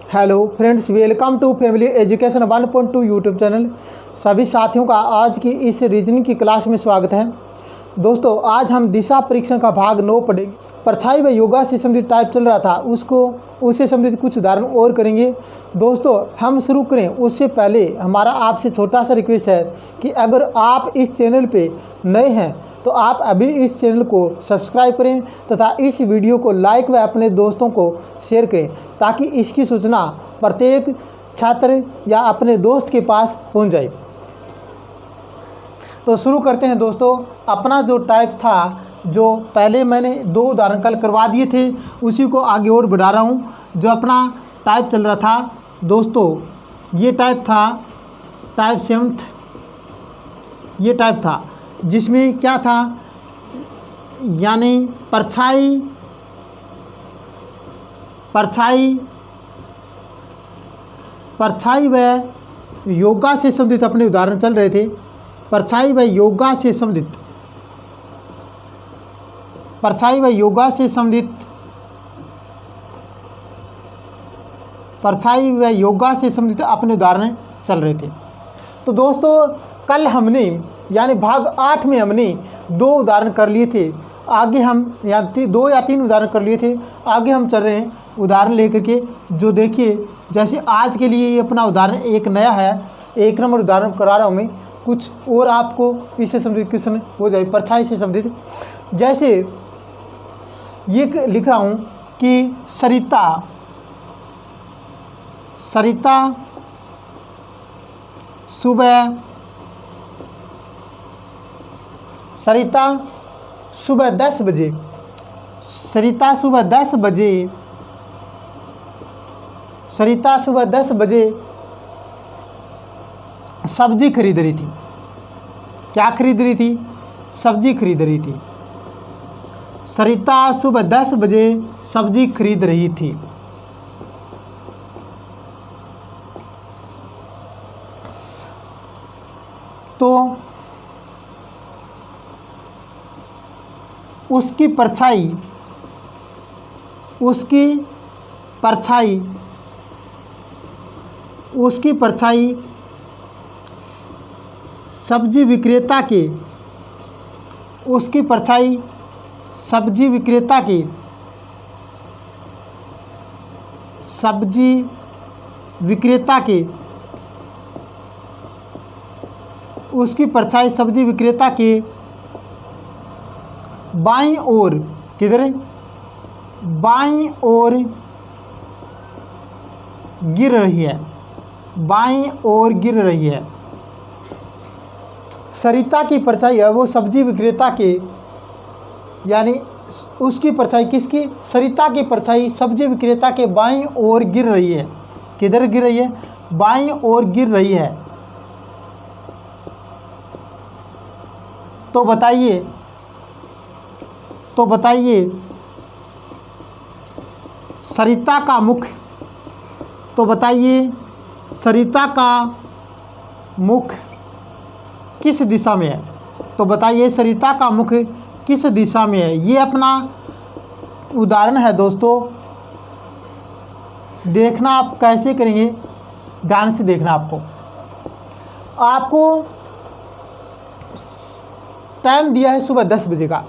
Hello friends, welcome to family education 1.2 YouTube channel. सभी साथियों का आज की इस रीजनिंग की क्लास में स्वागत है। दोस्तों, आज हम दिशा परीक्षण का भाग 9 पढ़ेंगे। परछाई व योगा से संबंधित टाइप चल रहा था, उससे संबंधित कुछ उदाहरण और करेंगे। दोस्तों, हम शुरू करें उससे पहले हमारा आपसे छोटा सा रिक्वेस्ट है कि अगर आप इस चैनल पे नए हैं तो आप अभी इस चैनल को सब्सक्राइब करें तथा इस वीडियो को लाइक व अपने दोस्तों को शेयर करें ताकि इसकी सूचना प्रत्येक छात्र या अपने दोस्त के पास पहुंच जाए। तो शुरू करते हैं दोस्तों। अपना जो टाइप था, जो पहले मैंने 2 उदाहरण कल करवा दिए थे, उसी को आगे और बढ़ा रहा हूँ। जो अपना टाइप चल रहा था दोस्तों, ये टाइप था टाइप 7th। ये टाइप था जिसमें क्या था, यानी परछाई व योगा से संबंधित अपने उदाहरण चल रहे थे। परछाई व योगा से संबंधित अपने उदाहरण चल रहे थे। तो दोस्तों, कल हमने यानी भाग 8 में हमने 2 उदाहरण कर लिए थे। आगे हम 2 या 3 उदाहरण कर लिए थे। आगे हम चल रहे हैं उदाहरण लेकर के। जो देखिए, जैसे आज के लिए ये अपना उदाहरण एक नया है, 1 नंबर उदाहरण करा रहा हूँ मैं। कुछ और आपको इससे संबंधित क्वेश्चन हो जाए, परछाई से संबंधित। जैसे ये लिख रहा हूँ कि सरिता सुबह 10 बजे सब्जी खरीद रही थी। क्या खरीद रही थी? सब्जी खरीद रही थी। सरिता सुबह 10 बजे सब्जी खरीद रही थी। तो उसकी परछाई सब्जी विक्रेता के बाईं ओर, किधर है? बाईं ओर गिर रही है। सरिता की परछाई है वो सब्जी विक्रेता के, यानी उसकी परछाई किसकी? सरिता की परछाई सब्जी विक्रेता के बाईं ओर गिर रही है। किधर गिर रही है? बाईं ओर गिर रही है। तो बताइए सरिता का मुख किस दिशा में है? तो बताइए सरिता का मुख किस दिशा में है? ये अपना उदाहरण है दोस्तों। देखना आप कैसे करेंगे, ध्यान से देखना। आपको टाइम दिया है सुबह 10 बजे का।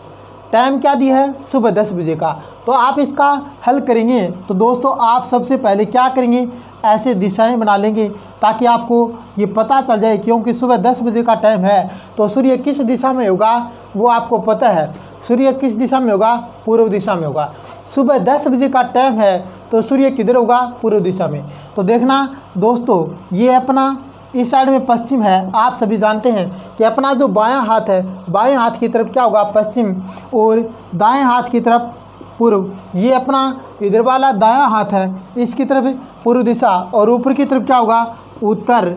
टाइम क्या दिया है? सुबह 10 बजे का। तो आप इसका हल करेंगे तो दोस्तों, आप सबसे पहले क्या करेंगे, ऐसे दिशाएं बना लेंगे ताकि आपको ये पता चल जाए। क्योंकि सुबह 10 बजे का टाइम है तो सूर्य किस दिशा में होगा वो आपको पता है। सूर्य किस दिशा में होगा? पूर्व दिशा में होगा। सुबह 10 बजे का टाइम है तो सूर्य किधर होगा? पूर्व दिशा में। तो देखना दोस्तों, ये अपना इस साइड में पश्चिम है। आप सभी जानते हैं कि अपना जो बायां हाथ है, बाएं हाथ की तरफ क्या होगा? पश्चिम, और दाएं हाथ की तरफ पूर्व। ये अपना इधर वाला दायां हाथ है, इसकी तरफ पूर्व दिशा, और ऊपर की तरफ क्या होगा? उत्तर,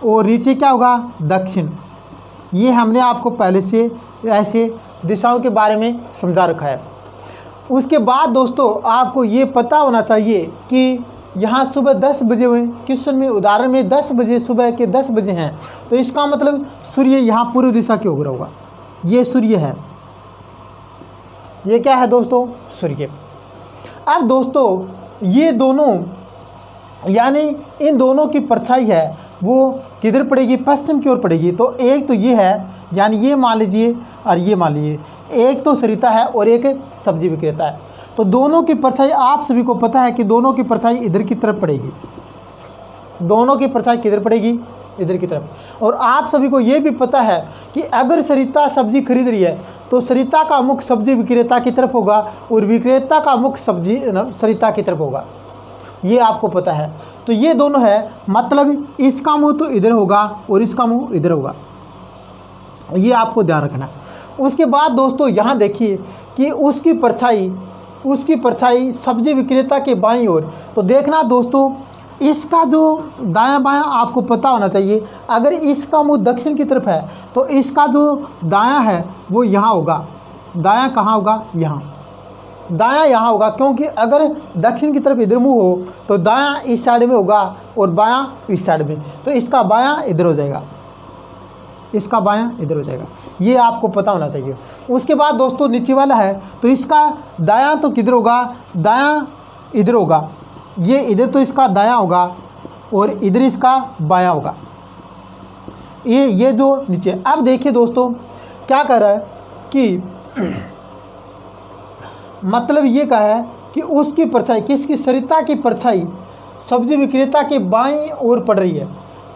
और नीचे क्या होगा? दक्षिण। ये हमने आपको पहले से ऐसे दिशाओं के बारे में समझा रखा है। उसके बाद दोस्तों, आपको ये पता होना चाहिए कि यहाँ सुबह 10 बजे हुए, क्वेश्चन में उदाहरण में 10 बजे, सुबह के 10 बजे हैं, तो इसका मतलब सूर्य यहाँ पूर्व दिशा की ओर होगा। ये सूर्य है, ये क्या है दोस्तों? सूर्य। अब दोस्तों ये दोनों यानी इन दोनों की परछाई है वो किधर पड़ेगी, पश्चिम की ओर पड़ेगी। तो एक तो ये है, यानी ये मान लीजिए और ये मान लीजिए, एक तो सरिता है और एक सब्जी विक्रेता है। तो दोनों की परछाई, आप सभी को पता है कि दोनों की परछाई इधर की तरफ पड़ेगी। दोनों की परछाई किधर पड़ेगी, इधर की तरफ। और आप सभी को ये भी पता है कि अगर सरिता सब्जी खरीद रही है तो सरिता का मुख सब्जी विक्रेता की तरफ होगा और विक्रेता का मुख सब्जी सरिता की तरफ होगा, ये आपको पता है। तो ये दोनों है, मतलब इसका मुंह तो इधर होगा और इसका मुंह इधर होगा, ये आपको ध्यान रखना है। उसके बाद दोस्तों यहाँ देखिए कि उसकी परछाई सब्जी विक्रेता के बाईं ओर। तो देखना दोस्तों, इसका जो दायां बायां आपको पता होना चाहिए। अगर इसका मुंह दक्षिण की तरफ है तो इसका जो दायां है वो यहाँ होगा। दायां कहाँ होगा, यहाँ। दायां यहाँ होगा, क्योंकि अगर दक्षिण की तरफ इधर मुंह हो तो दायां इस साइड में होगा और बायां इस साइड में। तो इसका बायां इधर हो जाएगा, इसका बायां इधर हो जाएगा, ये आपको पता होना चाहिए। उसके बाद दोस्तों नीचे वाला है, तो इसका दायां तो किधर होगा, दायां इधर होगा। ये इधर तो इसका दायां होगा और इधर इसका बायां होगा, ये जो नीचे। अब देखिए दोस्तों क्या कर रहा है कि मतलब ये कहा है कि उसकी परछाई, किसकी, सरिता की परछाई सब्जी विक्रेता के बाईं ओर पड़ रही है।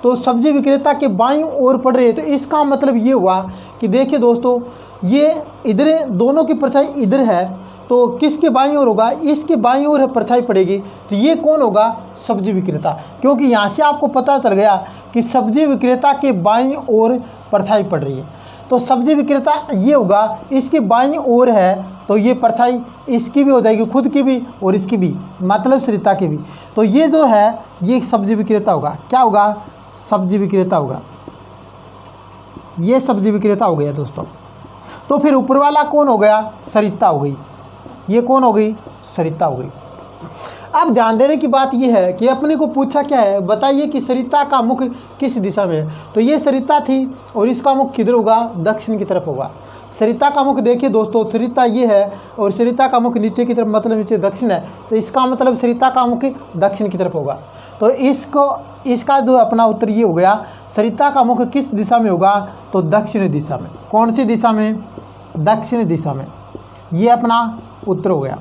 तो सब्जी विक्रेता के बाईं ओर पड़ रही है, तो इसका मतलब ये हुआ कि देखिए दोस्तों, ये इधर दोनों की परछाई इधर है, तो किसके बाईं ओर होगा, इसके बाईं ओर परछाई पड़ेगी। तो ये कौन होगा, सब्जी विक्रेता, क्योंकि यहाँ से आपको पता चल गया कि सब्जी विक्रेता के बाईं ओर परछाई पड़ रही है। तो सब्जी विक्रेता ये होगा, इसके बाईं ओर है, तो ये परछाई इसकी भी हो जाएगी, खुद की भी और इसकी भी, मतलब सरिता की भी। तो ये जो है ये सब्जी विक्रेता होगा। क्या होगा, सब्जी विक्रेता होगा, ये सब्जी विक्रेता हो गया दोस्तों। तो फिर ऊपर वाला कौन हो गया, सरिता हो गई। ये कौन हो गई, सरिता हो गई। अब ध्यान देने की बात यह है कि अपने को पूछा क्या है, बताइए कि सरिता का मुख किस दिशा में है। तो ये सरिता थी और इसका मुख किधर होगा, दक्षिण की तरफ होगा। सरिता का मुख देखिए दोस्तों, सरिता ये है और सरिता का मुख नीचे की तरफ, मतलब नीचे दक्षिण है, तो इसका मतलब सरिता का मुख दक्षिण की तरफ होगा। तो इसका जो अपना उत्तर ये हो गया, सरिता का मुख किस दिशा में होगा, तो दक्षिण दिशा में। कौन सी दिशा में, दक्षिण दिशा में, ये अपना उत्तर हो गया।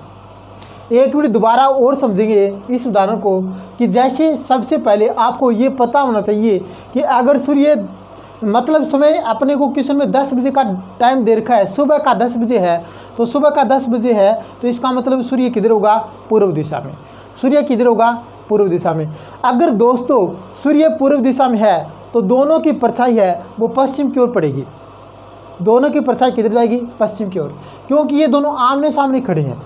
एक मिनट दोबारा और समझेंगे इस उदाहरण को कि जैसे सबसे पहले आपको ये पता होना चाहिए कि अगर सूर्य, मतलब समय अपने को क्वेश्चन में 10 बजे का टाइम दे रखा है, सुबह का 10 बजे है, तो सुबह का 10 बजे है, तो इसका मतलब सूर्य किधर होगा, पूर्व दिशा में। सूर्य किधर होगा, पूर्व दिशा में। अगर दोस्तों सूर्य पूर्व दिशा में है तो दोनों की परछाई है वो पश्चिम की ओर पड़ेगी। दोनों की परछाई किधर जाएगी, पश्चिम की ओर, क्योंकि ये दोनों आमने सामने खड़े हैं,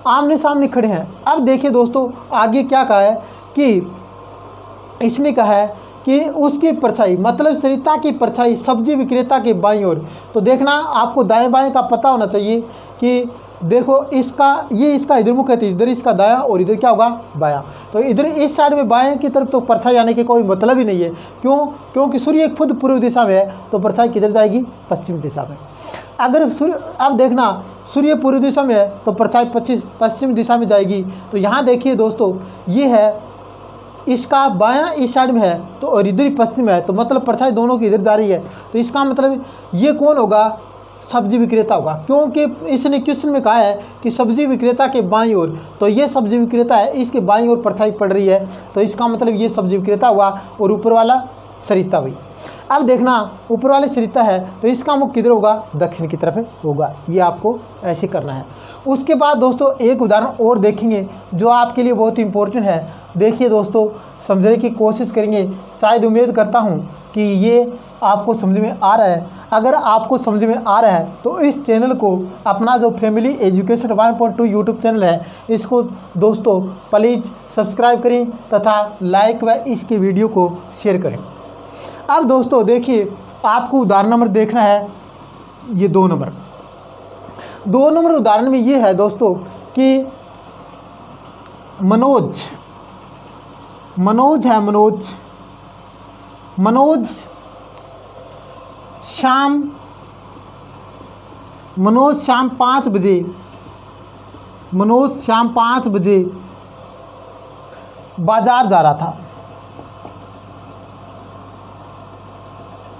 आमने सामने खड़े हैं। अब देखिए दोस्तों आगे क्या कहा है कि इसने कहा है कि उसकी परछाई, मतलब सरिता की परछाई सब्जी विक्रेता के बाईं ओर। तो देखना आपको दाएं बाएं का पता होना चाहिए कि देखो इसका, ये इसका इधर मुख है, तो इधर इसका दायां और इधर क्या होगा, बायां। तो इधर इस साइड में बाएं की तरफ तो परछाई आने के कोई मतलब ही नहीं है। क्यों, क्योंकि सूर्य खुद पूर्व दिशा में है, तो परछाई किधर जाएगी, पश्चिम दिशा में। अगर सूर्य, अब देखना सूर्य पूर्व दिशा में है तो परछाई पश्चिम दिशा में जाएगी। तो यहाँ देखिए दोस्तों ये है, इसका बायां इस साइड में है तो और इधर पश्चिम है, तो मतलब परछाई दोनों की इधर जा रही है। तो इसका मतलब ये कौन होगा, सब्जी विक्रेता होगा, क्योंकि इसने क्वेश्चन में कहा है कि सब्जी विक्रेता के बाईं ओर। तो ये सब्जी विक्रेता है, इसके बाईं ओर परछाई पड़ रही है, तो इसका मतलब ये सब्जी विक्रेता हुआ और ऊपर वाला सरिता हुई। अब देखना ऊपर वाले सरिता है तो इसका मुख किधर होगा, दक्षिण की तरफ होगा। ये आपको ऐसे करना है। उसके बाद दोस्तों एक उदाहरण और देखेंगे जो आपके लिए बहुत इंपॉर्टेंट है। देखिए दोस्तों समझने की कोशिश करेंगे, शायद उम्मीद करता हूँ कि ये आपको समझ में आ रहा है। अगर आपको समझ में आ रहा है तो इस चैनल को, अपना जो फैमिली एजुकेशन 1.2 यूट्यूब चैनल है, इसको दोस्तों प्लीज़ सब्सक्राइब करें तथा लाइक व इसकी वीडियो को शेयर करें। अब दोस्तों देखिए आपको उदाहरण नंबर देखना है, ये 2 नंबर। 2 नंबर उदाहरण में ये है दोस्तों कि मनोज शाम 5 बजे बाजार जा रहा था।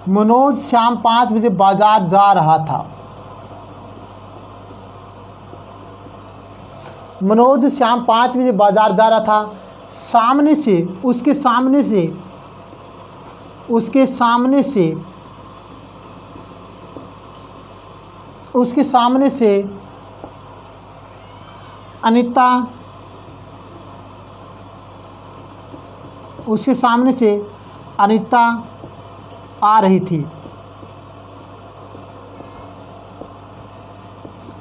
मनोज शाम 5 बजे बाजार जा रहा था। मनोज शाम 5 बजे बाजार जा रहा था। सामने से, उसके सामने से, उसके सामने से, उसके सामने से अनीता, उसके सामने से अनीता आ रही थी।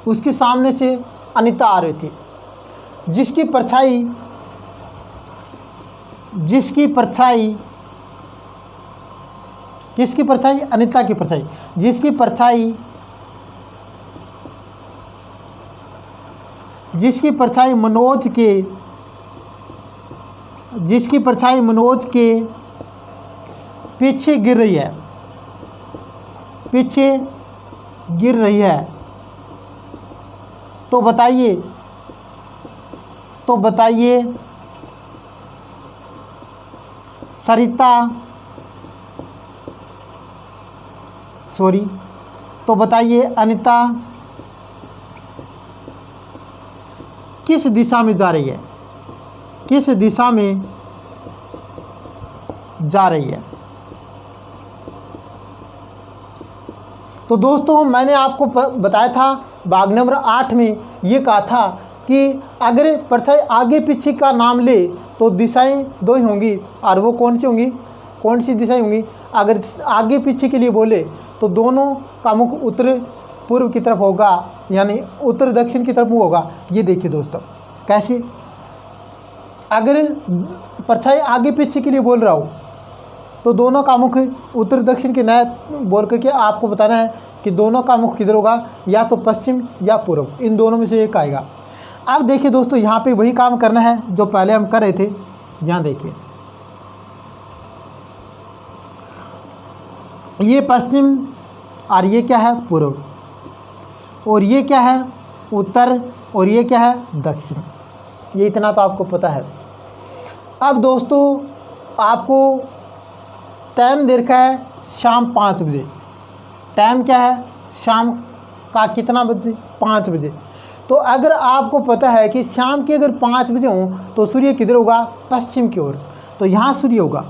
उसके सामने से अनीता आ रही थी, जिसकी परछाई, जिसकी परछाई, किसकी परछाई? अनीता की परछाई। जिसकी परछाई, जिसकी परछाई मनोज के, जिसकी परछाई मनोज के पीछे गिर रही है, पीछे गिर रही है। तो बताइए, तो बताइए सरिता, सॉरी, तो बताइए अनीता किस दिशा में जा रही है, किस दिशा में जा रही है। तो दोस्तों मैंने आपको बताया था भाग नंबर 8 में ये कहा था कि अगर परछाई आगे पीछे का नाम ले तो दिशाएं दो ही होंगी, और वो कौन सी होंगी, कौन सी दिशाएं होंगी? अगर आगे पीछे के लिए बोले तो दोनों का मुख उत्तर पूर्व की तरफ होगा, यानी उत्तर दक्षिण की तरफ होगा। ये देखिए दोस्तों कैसे, अगर परछाई आगे पीछे के लिए बोल रहा हो तो दोनों का मुख उत्तर दक्षिण के नए बोल करके आपको बताना है कि दोनों का मुख किधर होगा, या तो पश्चिम या पूर्व, इन दोनों में से एक आएगा। अब देखिए दोस्तों यहाँ पे वही काम करना है जो पहले हम कर रहे थे। यहाँ देखिए ये पश्चिम और ये क्या है? पूर्व, और ये क्या है? उत्तर, और ये क्या है? दक्षिण। ये इतना तो आपको पता है। अब दोस्तों आपको टाइम दे रखा है शाम 5 बजे। टाइम क्या है? शाम का कितना बजे? 5 बजे। तो अगर आपको पता है कि शाम के अगर 5 बजे हों तो सूर्य किधर होगा? पश्चिम की ओर। तो यहाँ सूर्य होगा,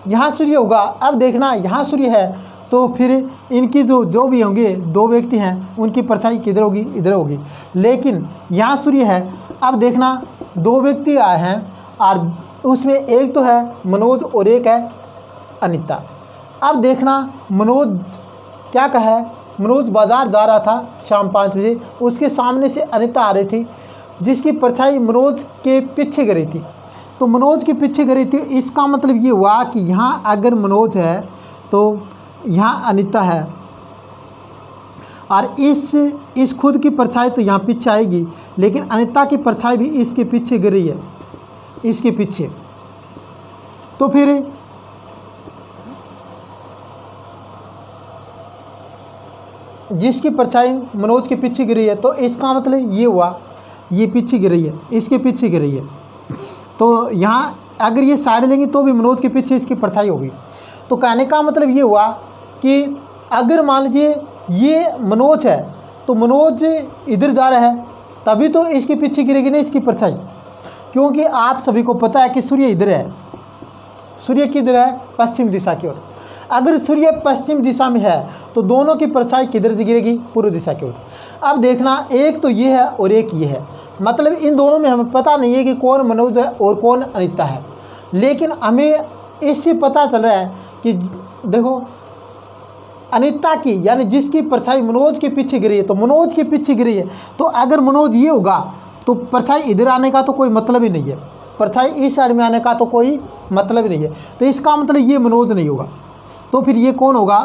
यहाँ सूर्य होगा। अब देखना यहाँ सूर्य है तो फिर इनकी जो भी होंगे, दो व्यक्ति हैं, उनकी परछाई किधर होगी? इधर होगी। लेकिन यहाँ सूर्य है। अब देखना दो व्यक्ति आए हैं और उसमें एक तो है मनोज और एक है अनीता। अब देखना मनोज क्या कहा है? मनोज बाज़ार जा रहा था शाम 5 बजे, उसके सामने से अनीता आ रही थी जिसकी परछाई मनोज के पीछे गिरी थी। तो मनोज के पीछे गिरी थी, इसका मतलब ये हुआ कि यहाँ अगर मनोज है तो यहाँ अनीता है, और इस खुद की परछाई तो यहाँ पीछे आएगी, लेकिन अनीता की परछाई भी इसके पीछे गिर रही है, इसके पीछे। तो फिर जिसकी परछाई मनोज के पीछे गिर रही है तो इसका मतलब ये हुआ ये पीछे गिर रही है, इसके पीछे गिर रही है। तो यहाँ अगर ये साइड लेंगे तो भी मनोज के पीछे इसकी परछाई होगी। तो कहने का मतलब ये हुआ कि अगर मान लीजिए ये मनोज है तो मनोज इधर जा रहा है, तभी तो इसके पीछे गिरेगी ना इसकी परछाई, क्योंकि आप सभी को पता है कि सूर्य इधर है। सूर्य किधर है? पश्चिम दिशा की ओर। अगर सूर्य पश्चिम दिशा में है तो दोनों की परछाई किधर से गिरेगी? पूर्व दिशा की ओर। अब देखना एक तो ये है और एक ये है, मतलब इन दोनों में हमें पता नहीं है कि कौन मनोज है और कौन अनीता है, लेकिन हमें इससे पता चल रहा है कि देखो अनीता की, यानी जिसकी परछाई मनोज के पीछे गिरी है, तो मनोज के पीछे गिरी है। तो अगर मनोज ये होगा तो परछाई इधर आने का तो कोई मतलब ही नहीं है, परछाई इस साइड में आने का तो कोई मतलब ही नहीं है। तो इसका मतलब ये मनोज नहीं होगा। तो फिर ये कौन होगा?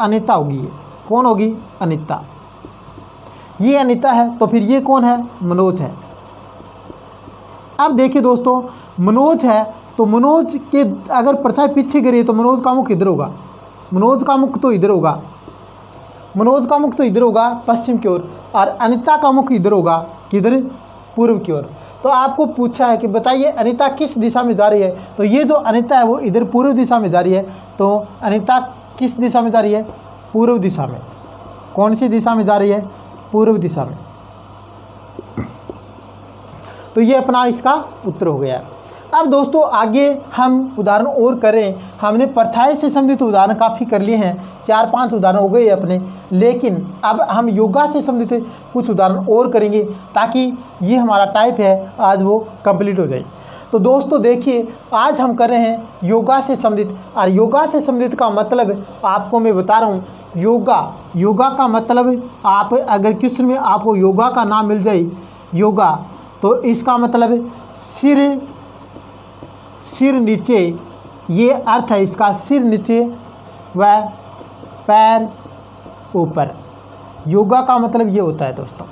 अनीता होगी। ये कौन होगी? अनीता। ये अनीता है तो फिर ये कौन है? मनोज है। अब देखिए दोस्तों मनोज है तो मनोज के अगर परछाई पीछे गिरी है तो मनोज का मुख इधर होगा, मनोज का मुख तो इधर होगा, मनोज का मुख तो इधर होगा पश्चिम की ओर, और अनीता का मुख इधर होगा, किधर? पूर्व की ओर। तो आपको पूछा है कि बताइए अनीता किस दिशा में जा रही है, तो ये जो अनीता है वो इधर पूर्व दिशा में जा रही है। तो अनीता किस दिशा में जा रही है? पूर्व दिशा में। कौन सी दिशा में जा रही है? पूर्व दिशा में। तो ये अपना इसका उत्तर हो गया। अब दोस्तों आगे हम उदाहरण और करें। हमने परछाई से संबंधित उदाहरण काफ़ी कर लिए हैं, 4-5 उदाहरण हो गए अपने, लेकिन अब हम योगा से संबंधित कुछ उदाहरण और करेंगे ताकि ये हमारा टाइप है आज वो कंप्लीट हो जाए। तो दोस्तों देखिए, आज हम कर रहे हैं योगा से संबंधित, और योगा से संबंधित का मतलब आपको मैं बता रहा हूँ। योगा का मतलब, आप अगर क्वेश्चन में आपको योगा का नाम मिल जाए योगा, तो इसका मतलब सिर नीचे, ये अर्थ है इसका, सिर नीचे व पैर ऊपर। योगा का मतलब ये होता है दोस्तों।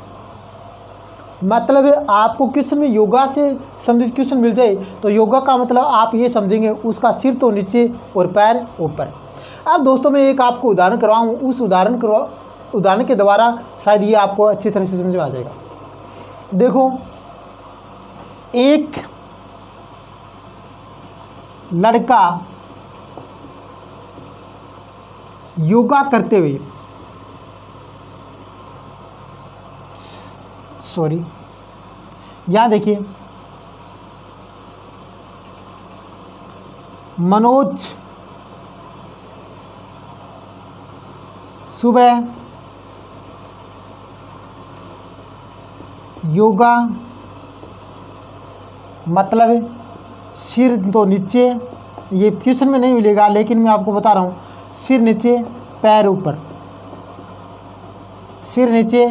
मतलब आपको क्वेश्चन में योगा से संबंधित क्वेश्चन मिल जाए तो योगा का मतलब आप ये समझेंगे उसका सिर तो नीचे और पैर ऊपर। अब दोस्तों मैं एक आपको उदाहरण करवाऊँ, उस उदाहरण के द्वारा शायद ये आपको अच्छी तरह से समझ में आ जाएगा। देखो, एक लड़का योगा करते हुए, यहाँ देखिए, मनोज सुबह योगा, मतलब सिर तो नीचे, ये क्वेश्चन में नहीं मिलेगा लेकिन मैं आपको बता रहा हूँ, सिर नीचे पैर ऊपर, सिर नीचे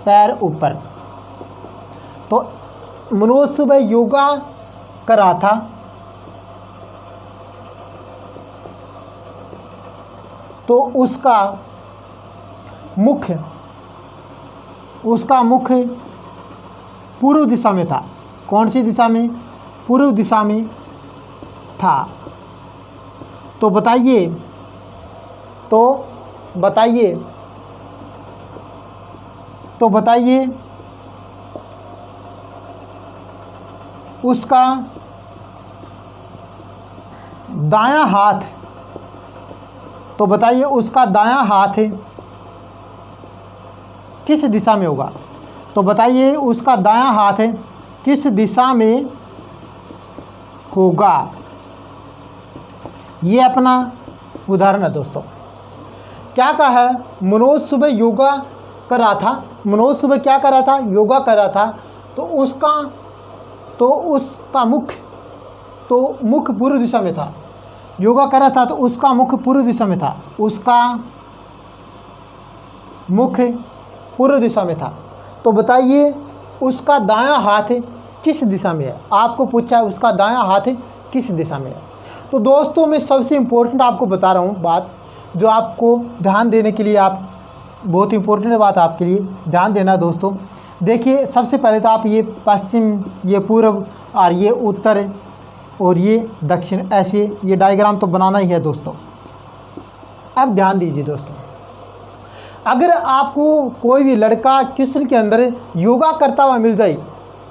पैर ऊपर। तो मनोज सुबह योगा कर रहा था, तो उसका मुख पूर्व दिशा में था। कौन सी दिशा में? पूर्व दिशा में था। तो बताइए उसका दायां हाथ, तो बताइए उसका दायां हाथ किस दिशा में होगा? तो बताइए उसका दायां हाथ किस दिशा में होगा? ये अपना उदाहरण है दोस्तों। क्या कहा है? मनोज सुबह योगा कर रहा था। मनोज सुबह क्या कर रहा था? योगा कर रहा था। तो उसका मुख पूर्व दिशा में था। योगा कर रहा था तो उसका मुख पूर्व दिशा में था। उसका मुख पूर्व दिशा में था। तो बताइए उसका दायां हाथ किस दिशा में है? आपको पूछा है उसका दायां हाथ किस दिशा में है। तो दोस्तों मैं सबसे इम्पोर्टेंट आपको बता रहा हूँ बात, जो आपको ध्यान देने के लिए, आप बहुत इम्पोर्टेंट बात आपके लिए ध्यान देना दोस्तों। देखिए, सबसे पहले तो आप ये पश्चिम, ये पूर्व और ये उत्तर और ये दक्षिण, ऐसे ये डायग्राम तो बनाना ही है दोस्तों। अब ध्यान दीजिए दोस्तों, अगर आपको कोई भी लड़का क्वेश्चन के अंदर योगा करता हुआ मिल जाए,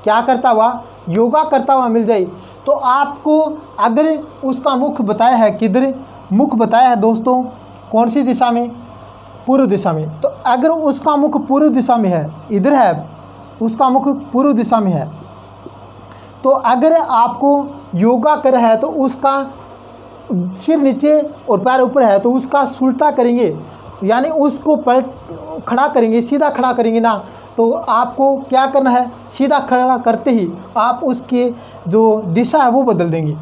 क्या करता हुआ? योगा करता हुआ मिल जाए, तो आपको अगर उसका मुख बताया है, किधर मुख बताया है दोस्तों, कौन सी दिशा में? पूर्व दिशा में। तो अगर उसका मुख पूर्व दिशा में है, इधर है, उसका मुख पूर्व दिशा में है, तो अगर आपको योगा कर है तो उसका सिर नीचे और पैर ऊपर है, तो उसका उल्टा करेंगे, यानी उसको पलट खड़ा करेंगे, सीधा खड़ा करेंगे ना। तो आपको क्या करना है? सीधा खड़ा करते ही आप उसके जो दिशा है वो बदल देंगे।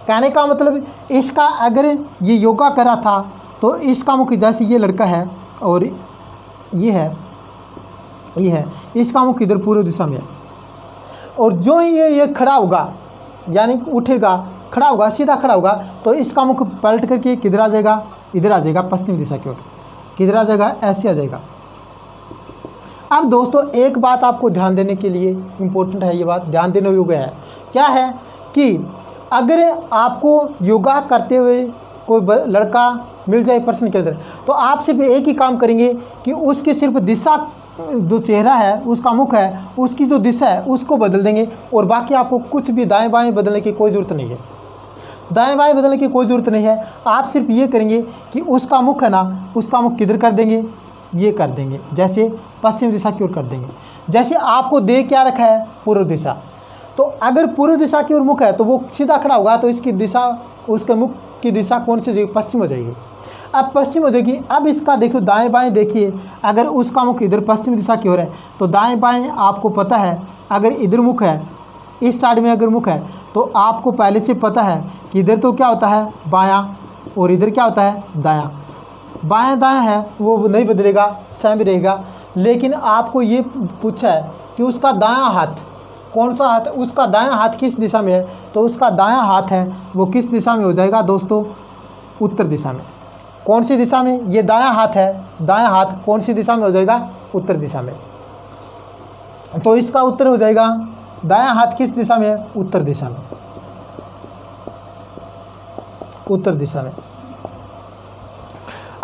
कहने का मतलब, इसका अगर ये योगा कर रहा था तो इसका मुख, जैसे ये लड़का है और ये है, इसका मुख इधर पूर्व दिशा में है। और जो ही ये खड़ा होगा, यानी उठेगा, खड़ा होगा, सीधा खड़ा होगा, तो इसका मुख पलट करके किधर आ जाएगा? इधर आ जाएगा, पश्चिम दिशा की ओर। किधर आ जाएगा? ऐसे आ जाएगा। अब दोस्तों एक बात आपको ध्यान देने के लिए इम्पोर्टेंट है, ये बात ध्यान देने योग्य है। क्या है कि अगर आपको योगा करते हुए कोई लड़का मिल जाए प्रश्न के अंदर, तो आप सिर्फ एक ही काम करेंगे कि उसकी सिर्फ दिशा, जो चेहरा है उसका मुख है, उसकी जो दिशा है उसको बदल देंगे, और बाकी आपको कुछ भी दाएं बाएं बदलने की कोई ज़रूरत नहीं है। दाएं बाएं बदलने की कोई ज़रूरत नहीं है। आप सिर्फ ये करेंगे कि उसका मुख है ना, उसका मुख किधर कर देंगे, ये कर देंगे, जैसे पश्चिम दिशा की ओर कर देंगे। जैसे आपको दे क्या रखा है, पूर्व दिशा, तो अगर पूर्व दिशा की ओर मुख है तो वो सीधा खड़ा होगा, तो इसकी दिशा, उसके मुख की दिशा कौन सी हो जाएगी, पश्चिम हो जाएगी। अब पश्चिम हो जाएगी। अब इसका देखो दाएं बाएं देखिए, अगर उसका मुख इधर पश्चिम दिशा की ओर है तो दाएं बाएं आपको पता है, अगर इधर मुख है, इस साइड में अगर मुख है तो आपको पहले से पता है कि इधर तो क्या होता है बायां, और इधर क्या होता है दायां। बायां दायां है वो नहीं बदलेगा, सेम रहेगा। लेकिन आपको ये पूछा है कि उसका दायां हाथ कौन सा हाथ, उसका दायां हाथ किस दिशा में है, तो उसका दायां हाथ है वो किस दिशा में हो जाएगा दोस्तों, उत्तर दिशा में। कौन सी दिशा में, ये दायां हाथ है, दायां हाथ कौन सी दिशा में हो जाएगा, उत्तर दिशा में। तो इसका उत्तर हो जाएगा, दायां हाथ किस दिशा में है, उत्तर दिशा में, उत्तर दिशा में।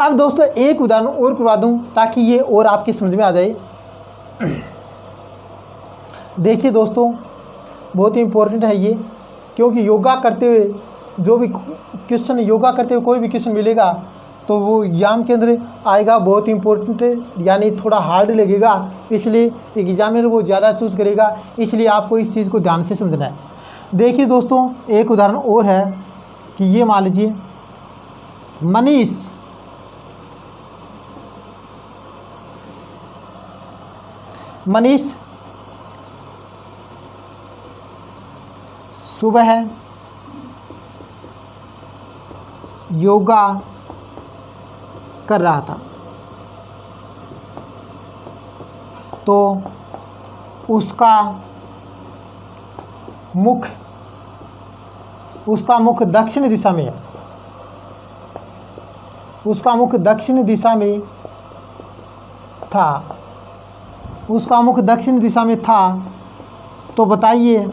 अब दोस्तों एक उदाहरण और करवा दूं ताकि ये और आपकी समझ में आ जाए। देखिए दोस्तों, बहुत ही इम्पोर्टेंट है ये, क्योंकि योगा करते हुए जो भी क्वेश्चन, योगा करते हुए कोई भी क्वेश्चन मिलेगा तो वो एग्ज़ाम के अंदर आएगा, बहुत इंपॉर्टेंट है, यानी थोड़ा हार्ड लगेगा, इसलिए एग्जामिनर वो ज़्यादा चूज करेगा, इसलिए आपको इस चीज़ को ध्यान से समझना है। देखिए दोस्तों, एक उदाहरण और है कि ये मान लीजिए मनीष सुबह योगा कर रहा था, तो उसका मुख दक्षिण दिशा में है, उसका मुख दक्षिण दिशा में था, उसका मुख दक्षिण दिशा में था, तो बताइए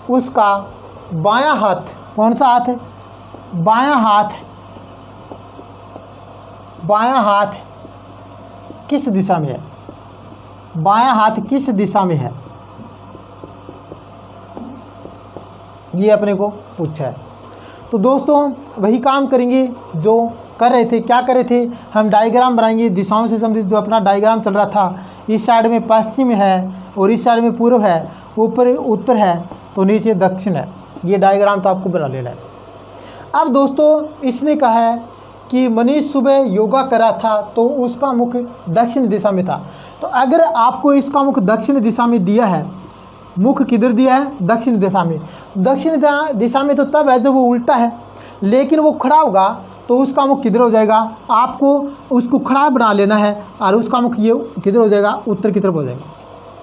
उसका बायां हाथ कौन सा हाथ है, बायां हाथ किस दिशा में है, बायां हाथ किस दिशा में है, ये अपने को पूछा है। तो दोस्तों वही काम करेंगे जो कर रहे थे। क्या कर रहे थे, हम डायग्राम बनाएंगे दिशाओं से संबंधित। जो अपना डायग्राम चल रहा था, इस साइड में पश्चिम है और इस साइड में पूर्व है, ऊपर उत्तर है तो नीचे दक्षिण है। ये डायग्राम तो आपको बना लेना है। अब दोस्तों इसने कहा है कि मनीष सुबह योगा कर रहा था तो उसका मुख दक्षिण दिशा में था। तो अगर आपको इसका मुख दक्षिण दिशा में दिया है, मुख किधर दिया है, दक्षिण दिशा में। दक्षिण दिशा में तो तब है जब वो उल्टा है, लेकिन वो खड़ा होगा तो उसका मुख किधर हो जाएगा, आपको उसको खड़ा बना लेना है और उसका मुख ये किधर हो जाएगा, उत्तर की तरफ हो जाएगा।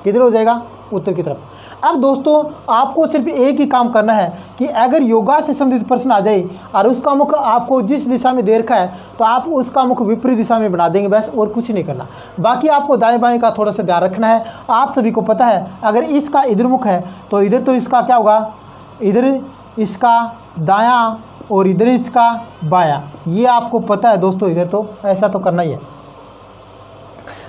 किधर हो जाएगा, उत्तर की तरफ। अब दोस्तों आपको सिर्फ एक ही काम करना है कि अगर योगा से संबंधित प्रश्न आ जाए और उसका मुख आपको जिस दिशा में दे रखा है तो आप उसका मुख विपरीत दिशा में बना देंगे, बस, और कुछ नहीं करना। बाकी आपको दाएं बाएं का थोड़ा सा ध्यान रखना है। आप सभी को पता है अगर इसका इधर मुख है तो इधर तो इसका क्या होगा, इधर इसका दायां और इधर इसका बायां, ये आपको पता है दोस्तों। इधर तो ऐसा तो करना ही है।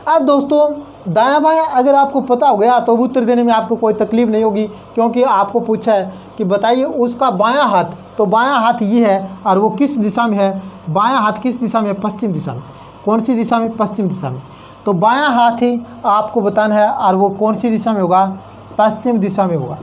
अब दोस्तों दायां बायां अगर आपको पता हो गया तो उत्तर देने में आपको कोई तकलीफ नहीं होगी, क्योंकि आपको पूछा है कि बताइए उसका बायां हाथ, तो बायां हाथ ये है और वो किस दिशा में है, बायां हाथ किस दिशा में है, पश्चिम दिशा में। कौन सी दिशा में, पश्चिम दिशा में। तो बायां हाथ ही आपको बताना है और वो कौन सी दिशा में होगा, पश्चिम दिशा में होगा।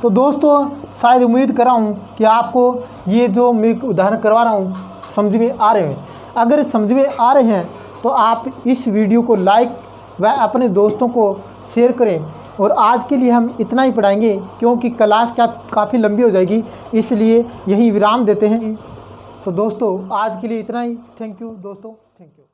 तो दोस्तों शायद उम्मीद कर रहा हूँ कि आपको ये जो मैं उदाहरण करवा रहा हूँ समझ में आ रहे हैं। अगर समझ में आ रहे हैं तो आप इस वीडियो को लाइक व अपने दोस्तों को शेयर करें। और आज के लिए हम इतना ही पढ़ाएंगे, क्योंकि क्लास काफ़ी लंबी हो जाएगी, इसलिए यही विराम देते हैं। तो दोस्तों आज के लिए इतना ही। थैंक यू दोस्तों, थैंक यू।